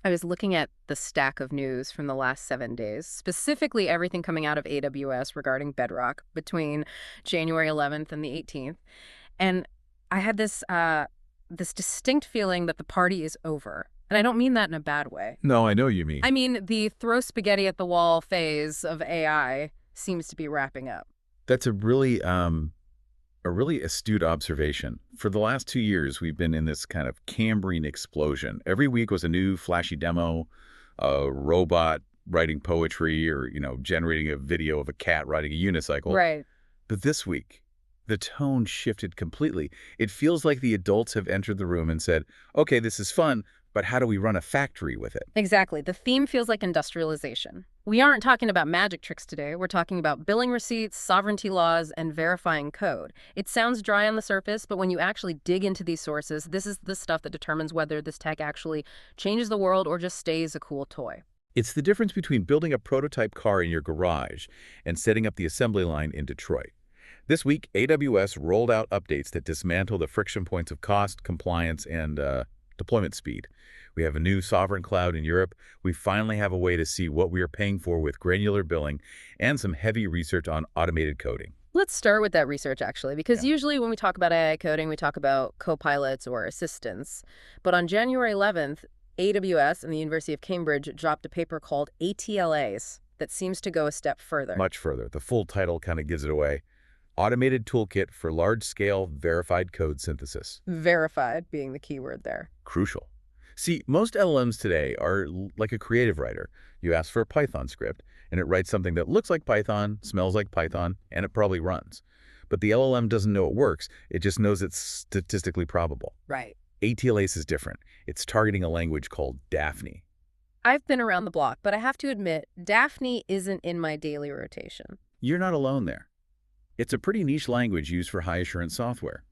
I was looking at the stack of news from the last 7 days, specifically everything coming out of AWS regarding Bedrock between January 11th and the 18th. And I had this distinct feeling that the party is over. And I don't mean that in a bad way. No, I know you mean. I mean, the throw spaghetti at the wall phase of AI seems to be wrapping up. That's a really astute observation. For the last 2 years, we've been in this kind of Cambrian explosion. Every week was a new flashy demo, a robot writing poetry or, generating a video of a cat riding a unicycle. Right. But this week, the tone shifted completely. It feels like the adults have entered the room and said, okay, this is fun, but how do we run a factory with it? Exactly. The theme feels like industrialization. We aren't talking about magic tricks today. We're talking about billing receipts, sovereignty laws, and verifying code. It sounds dry on the surface, but when you actually dig into these sources, this is the stuff that determines whether this tech actually changes the world or just stays a cool toy. It's the difference between building a prototype car in your garage and setting up the assembly line in Detroit. This week, AWS rolled out updates that dismantle the friction points of cost, compliance, and deployment speed. We have a new sovereign cloud in Europe. We finally have a way to see what we are paying for with granular billing and some heavy research on automated coding. Let's start with that research, actually, because usually when we talk about AI coding, we talk about copilots or assistants. But on January 11th, AWS and the University of Cambridge dropped a paper called ATLAs that seems to go a step further. Much further. The full title kind of gives it away. Automated Toolkit for Large-Scale Verified Code Synthesis. Verified being the key word there. Crucial. See, most LLMs today are like a creative writer. You ask for a Python script, and it writes something that looks like Python, smells like Python, and it probably runs. But the LLM doesn't know it works. It just knows it's statistically probable. Right. ATLAS is different. It's targeting a language called Daphne. I've been around the block, but I have to admit, Daphne isn't in my daily rotation. You're not alone there. It's a pretty niche language used for high-assurance software.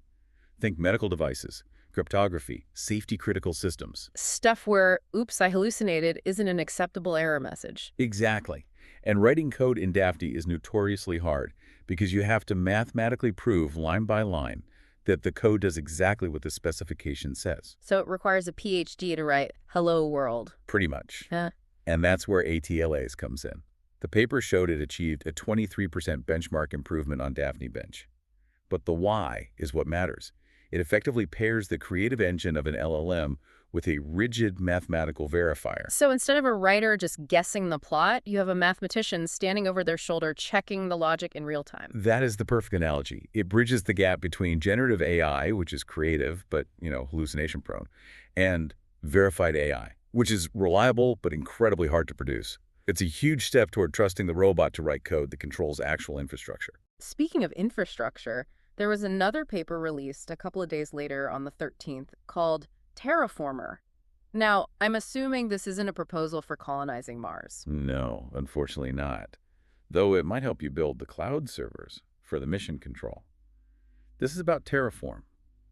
Think medical devices, cryptography, safety-critical systems. Stuff where, oops, I hallucinated, isn't an acceptable error message. Exactly. And writing code in Daphne is notoriously hard because you have to mathematically prove line by line that the code does exactly what the specification says. So it requires a PhD to write "Hello World." Pretty much. Huh? And that's where ATLAs comes in. The paper showed it achieved a 23% benchmark improvement on Daphne Bench. But the why is what matters. It effectively pairs the creative engine of an LLM with a rigid mathematical verifier. So instead of a writer just guessing the plot, you have a mathematician standing over their shoulder checking the logic in real time. That is the perfect analogy. It bridges the gap between generative AI, which is creative but, hallucination prone, and verified AI, which is reliable but incredibly hard to produce. It's a huge step toward trusting the robot to write code that controls actual infrastructure. Speaking of infrastructure, there was another paper released a couple of days later on the 13th called Terraformer. Now, I'm assuming this isn't a proposal for colonizing Mars. No, unfortunately not. Though it might help you build the cloud servers for the mission control. This is about Terraform,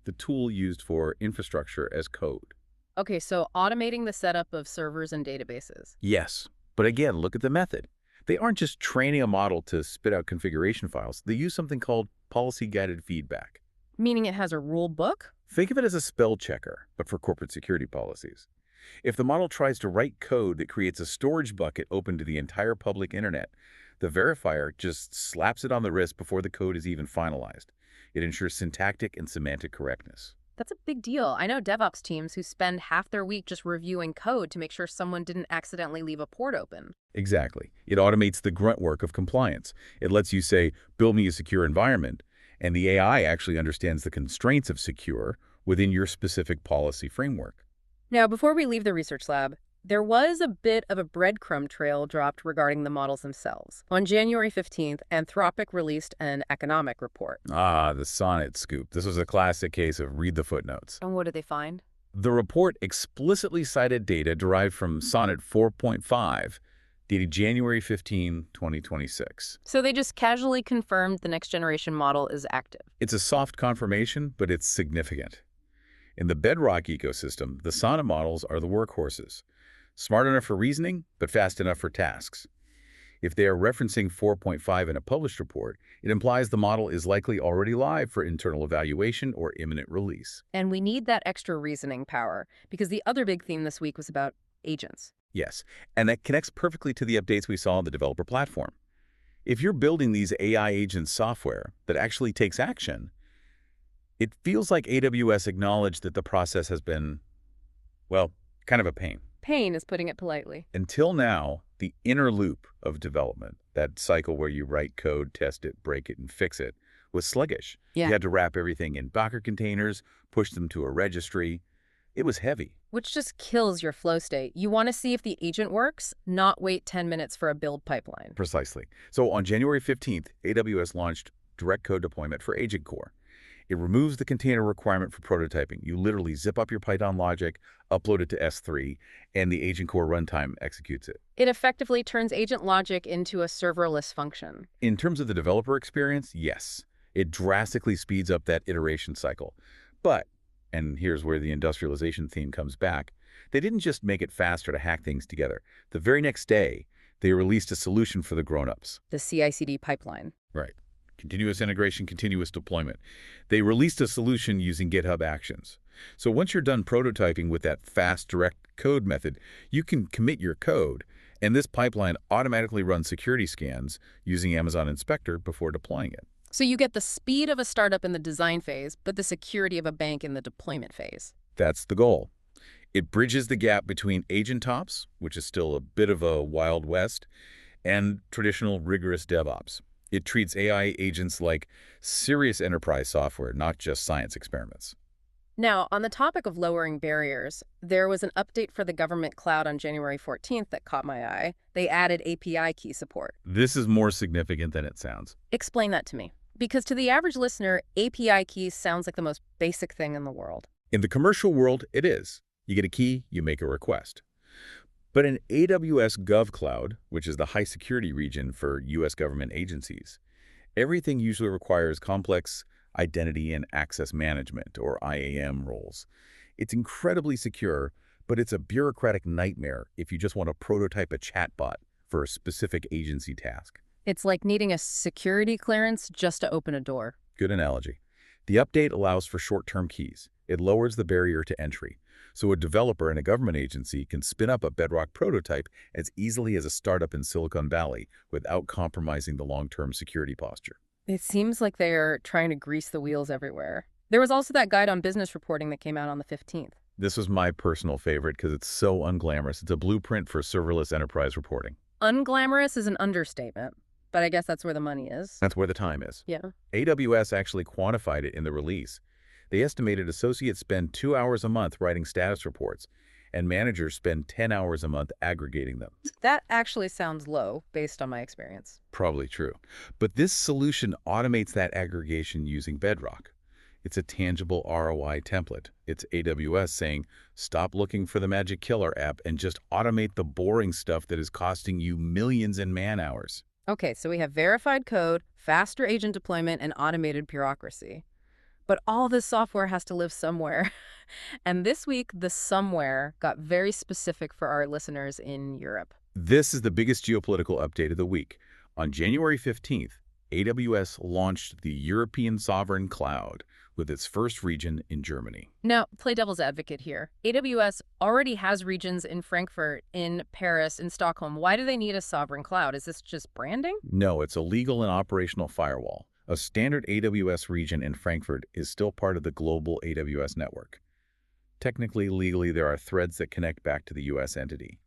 the tool used for infrastructure as code. Okay, so automating the setup of servers and databases. Yes, but again, look at the method. They aren't just training a model to spit out configuration files. They use something called policy-guided feedback. Meaning it has a rule book? Think of it as a spell checker, but for corporate security policies. If the model tries to write code that creates a storage bucket open to the entire public internet, the verifier just slaps it on the wrist before the code is even finalized. It ensures syntactic and semantic correctness. That's a big deal. I know DevOps teams who spend half their week just reviewing code to make sure someone didn't accidentally leave a port open. Exactly. It automates the grunt work of compliance. It lets you say, build me a secure environment, and the AI actually understands the constraints of secure within your specific policy framework. Now, before we leave the research lab, there was a bit of a breadcrumb trail dropped regarding the models themselves. On January 15th, Anthropic released an economic report. Ah, the Sonnet scoop. This was a classic case of read the footnotes. And what did they find? The report explicitly cited data derived from Sonnet 4.5, dated January 15, 2026. So they just casually confirmed the next generation model is active. It's a soft confirmation, but it's significant. In the Bedrock ecosystem, the Sonnet models are the workhorses. Smart enough for reasoning, but fast enough for tasks. If they are referencing 4.5 in a published report, it implies the model is likely already live for internal evaluation or imminent release. And we need that extra reasoning power, because the other big theme this week was about agents. Yes, and that connects perfectly to the updates we saw on the developer platform. If you're building these AI agent software that actually takes action, it feels like AWS acknowledged that the process has been, well, kind of a pain. Pain is putting it politely. Until now, the inner loop of development, that cycle where you write code, test it, break it, and fix it, was sluggish. Yeah. You had to wrap everything in Docker containers, push them to a registry. It was heavy. Which just kills your flow state. You want to see if the agent works, not wait 10 minutes for a build pipeline. Precisely. So on January 15th, AWS launched direct code deployment for AgentCore. It removes the container requirement for prototyping. You literally zip up your Python logic, upload it to S3, and the AgentCore runtime executes it. It effectively turns agent logic into a serverless function. In terms of the developer experience, yes. It drastically speeds up that iteration cycle. But, and here's where the industrialization theme comes back, they didn't just make it faster to hack things together. The very next day, they released a solution for the grown-ups. The CI/CD pipeline. Right. Continuous integration, continuous deployment. They released a solution using GitHub Actions. So once you're done prototyping with that fast direct code method, you can commit your code, and this pipeline automatically runs security scans using Amazon Inspector before deploying it. So you get the speed of a startup in the design phase, but the security of a bank in the deployment phase. That's the goal. It bridges the gap between AgentOps, which is still a bit of a Wild West, and traditional rigorous DevOps. It treats AI agents like serious enterprise software, not just science experiments. Now, on the topic of lowering barriers, there was an update for the government cloud on January 14th that caught my eye. They added API key support. This is more significant than it sounds. Explain that to me. Because to the average listener, API keys sounds like the most basic thing in the world. In the commercial world, it is. You get a key, you make a request. But in AWS GovCloud, which is the high security region for U.S. government agencies, everything usually requires complex identity and access management, or IAM roles. It's incredibly secure, but it's a bureaucratic nightmare if you just want to prototype a chatbot for a specific agency task. It's like needing a security clearance just to open a door. Good analogy. The update allows for short-term keys. It lowers the barrier to entry, so a developer in a government agency can spin up a Bedrock prototype as easily as a startup in Silicon Valley without compromising the long-term security posture. It seems like they're trying to grease the wheels everywhere. There was also that guide on business reporting that came out on the 15th. This was my personal favorite because it's so unglamorous. It's a blueprint for serverless enterprise reporting. Unglamorous is an understatement, but I guess that's where the money is. That's where the time is. Yeah. AWS actually quantified it in the release. They estimated associates spend 2 hours a month writing status reports, and managers spend 10 hours a month aggregating them. That actually sounds low, based on my experience. Probably true. But this solution automates that aggregation using Bedrock. It's a tangible ROI template. It's AWS saying, stop looking for the magic killer app and just automate the boring stuff that is costing you millions in man-hours. Okay, so we have verified code, faster agent deployment, and automated bureaucracy. But all this software has to live somewhere. And this week, the somewhere got very specific for our listeners in Europe. This is the biggest geopolitical update of the week. On January 15th, AWS launched the European Sovereign Cloud with its first region in Germany. Now, play devil's advocate here. AWS already has regions in Frankfurt, in Paris, in Stockholm. Why do they need a sovereign cloud? Is this just branding? No, it's a legal and operational firewall. A standard AWS region in Frankfurt is still part of the global AWS network. Technically, legally, there are threads that connect back to the US entity.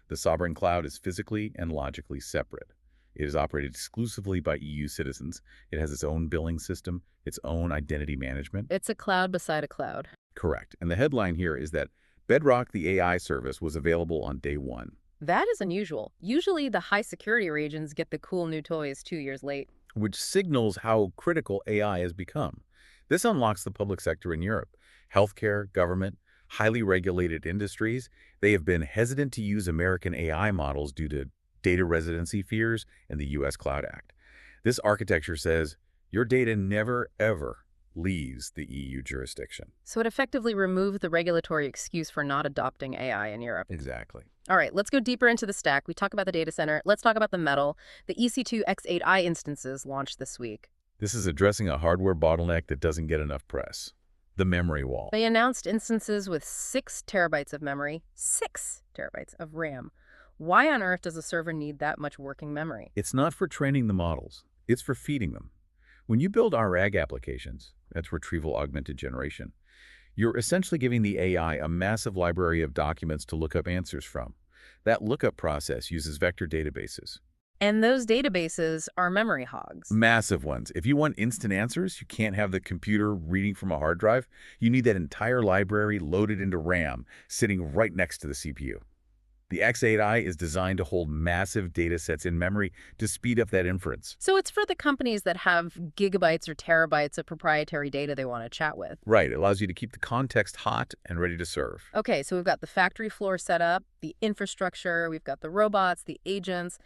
The sovereign cloud is physically and logically separate. It is operated exclusively by EU citizens. It has its own billing system, its own identity management. It's a cloud beside a cloud. Correct. And the headline here is that Bedrock, the AI service, was available on day one. That is unusual. Usually, the high security regions get the cool new toys 2 years late. Which signals how critical AI has become. This unlocks the public sector in Europe. Healthcare, government, highly regulated industries, they have been hesitant to use American AI models due to data residency fears and the U.S. Cloud Act. This architecture says your data never, ever leaves the EU jurisdiction. So it effectively removed the regulatory excuse for not adopting AI in Europe. Exactly. All right, let's go deeper into the stack. We talk about the data center. Let's talk about the metal. The EC2 X8i instances launched this week. This is addressing a hardware bottleneck that doesn't get enough press. the memory wall. They announced instances with 6 terabytes of memory, 6 terabytes of RAM. Why on earth does a server need that much working memory? It's not for training the models, it's for feeding them. When you build RAG applications, that's retrieval augmented generation, you're essentially giving the AI a massive library of documents to look up answers from. That lookup process uses vector databases. And those databases are memory hogs. Massive ones. If you want instant answers, you can't have the computer reading from a hard drive. You need that entire library loaded into RAM, sitting right next to the CPU. The X8i is designed to hold massive data sets in memory to speed up that inference. So it's for the companies that have gigabytes or terabytes of proprietary data they want to chat with. Right, it allows you to keep the context hot and ready to serve. Okay, so we've got the factory floor set up, the infrastructure, we've got the robots, the agents,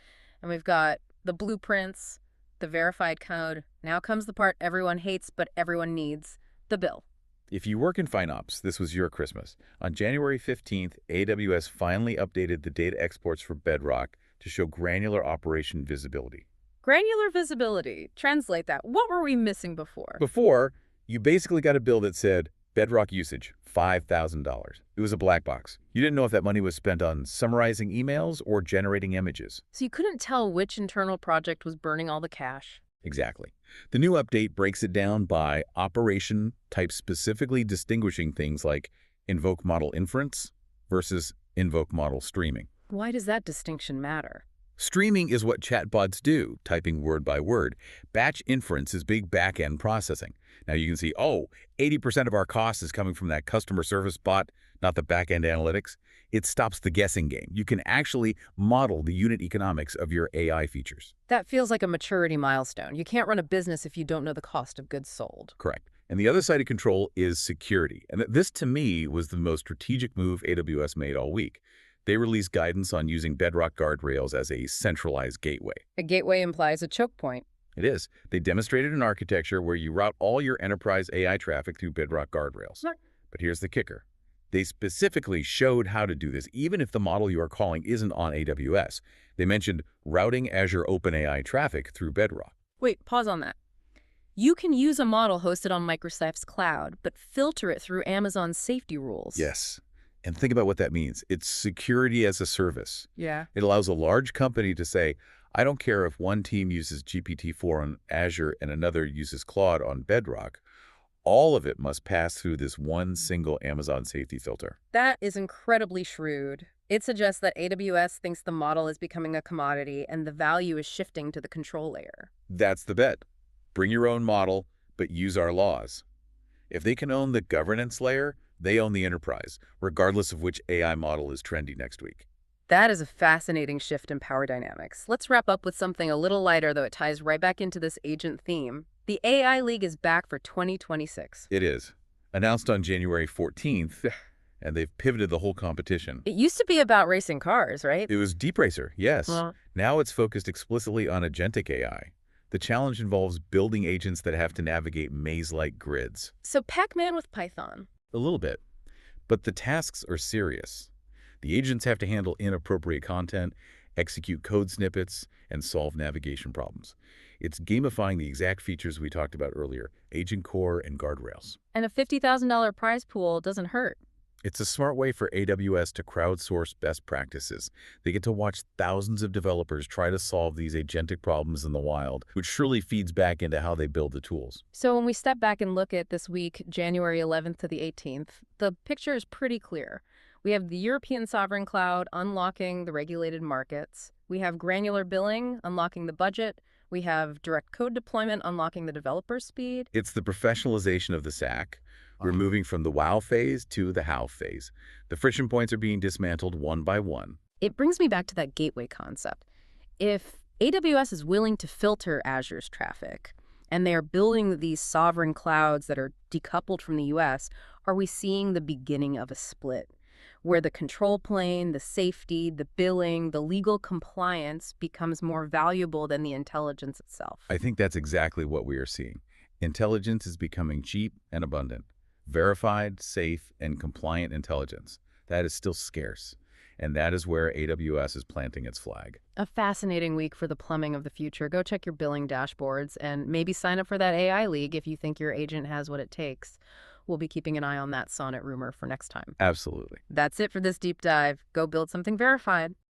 and we've got the blueprints, the verified code. Now comes the part everyone hates but everyone needs, the bill. If you work in FinOps, this was your Christmas. On January 15th, AWS finally updated the data exports for Bedrock to show granular operation visibility. Granular visibility. Translate that. What were we missing before? Before, you basically got a bill that said, Bedrock usage, $5,000. It was a black box. You didn't know if that money was spent on summarizing emails or generating images. So you couldn't tell which internal project was burning all the cash. Exactly. The new update breaks it down by operation type, specifically distinguishing things like InvokeModelInference versus InvokeModelStreaming. Why does that distinction matter? Streaming is what chatbots do, typing word by word. Batch inference is big back-end processing. Now you can see, 80% of our cost is coming from that customer service bot, not the back-end analytics. It stops the guessing game. You can actually model the unit economics of your AI features. That feels like a maturity milestone. You can't run a business if you don't know the cost of goods sold. Correct. And the other side of control is security. And this, to me, was the most strategic move AWS made all week. They released guidance on using Bedrock guardrails as a centralized gateway. A gateway implies a choke point. It is. They demonstrated an architecture where you route all your enterprise AI traffic through Bedrock guardrails. But here's the kicker. They specifically showed how to do this, even if the model you are calling isn't on AWS. They mentioned routing Azure OpenAI traffic through Bedrock. Wait, pause on that. You can use a model hosted on Microsoft's cloud, but filter it through Amazon's safety rules. Yes. And think about what that means. It's security as a service. Yeah. It allows a large company to say, I don't care if one team uses GPT-4 on Azure and another uses Claude on Bedrock. All of it must pass through this one single Amazon safety filter. That is incredibly shrewd. It suggests that AWS thinks the model is becoming a commodity and the value is shifting to the control layer. That's the bet. Bring your own model, but use our laws. If they can own the governance layer, they own the enterprise, regardless of which AI model is trendy next week. That is a fascinating shift in power dynamics. Let's wrap up with something a little lighter, though it ties right back into this agent theme. The AI League is back for 2026. It is. Announced on January 14th, and they've pivoted the whole competition. It used to be about racing cars, right? It was Deep Racer, yes. Well, Now it's focused explicitly on agentic AI. The challenge involves building agents that have to navigate maze-like grids. so Pac-Man with Python. A little bit. But the tasks are serious. The agents have to handle inappropriate content, execute code snippets, and solve navigation problems. It's gamifying the exact features we talked about earlier, AgentCore and Guardrails. And a $50,000 prize pool doesn't hurt. It's a smart way for AWS to crowdsource best practices. They get to watch thousands of developers try to solve these agentic problems in the wild, which surely feeds back into how they build the tools. So when we step back and look at this week, January 11th to the 18th, the picture is pretty clear. We have the European sovereign cloud unlocking the regulated markets. We have granular billing unlocking the budget. We have direct code deployment unlocking the developer speed. It's the professionalization of the SAC. We're moving from the wow phase to the how phase. The friction points are being dismantled one by one. It brings me back to that gateway concept. If AWS is willing to filter Azure's traffic, and they are building these sovereign clouds that are decoupled from the US, are we seeing the beginning of a split, where the control plane, the safety, the billing, the legal compliance becomes more valuable than the intelligence itself? I think that's exactly what we are seeing. Intelligence is becoming cheap and abundant. Verified, safe, and compliant intelligence. That is still scarce. And that is where AWS is planting its flag. A fascinating week for the plumbing of the future. Go check your billing dashboards and maybe sign up for that AI League if you think your agent has what it takes. We'll be keeping an eye on that Sonnet rumor for next time. Absolutely. That's it for this deep dive. Go build something verified.